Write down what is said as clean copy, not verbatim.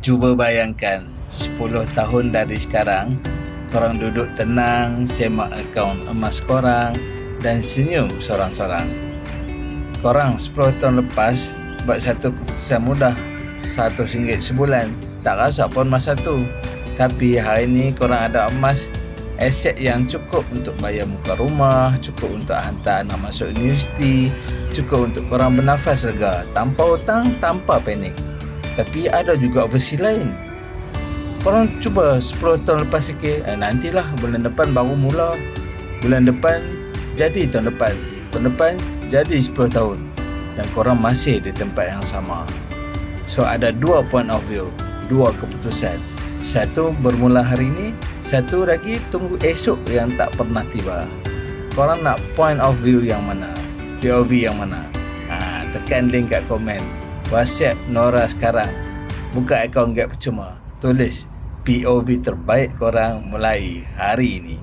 Cuba bayangkan 10 tahun dari sekarang, korang duduk tenang, semak akaun emas korang dan senyum sorang-sorang. Korang 10 tahun lepas buat satu keputusan mudah, RM100 sebulan, tak rasa pun masa tu. Tapi hari ni korang ada emas, aset yang cukup untuk bayar muka rumah, cukup untuk hantar anak masuk universiti, cukup untuk korang bernafas lega, tanpa hutang, tanpa panik. Tapi ada juga versi lain. Korang cuba 10 tahun lepas fikir, nantilah bulan depan baru mula, bulan depan jadi tahun depan, tahun depan jadi 10 tahun, dan korang masih di tempat yang sama. So ada dua point of view, dua keputusan. Satu bermula hari ini, satu lagi tunggu esok yang tak pernah tiba. Korang nak point of view yang mana? POV yang mana? Tekan link kat komen. WhatsApp Nora sekarang. Buka akaun Gap Percuma. Tulis POV terbaik korang mulai hari ini.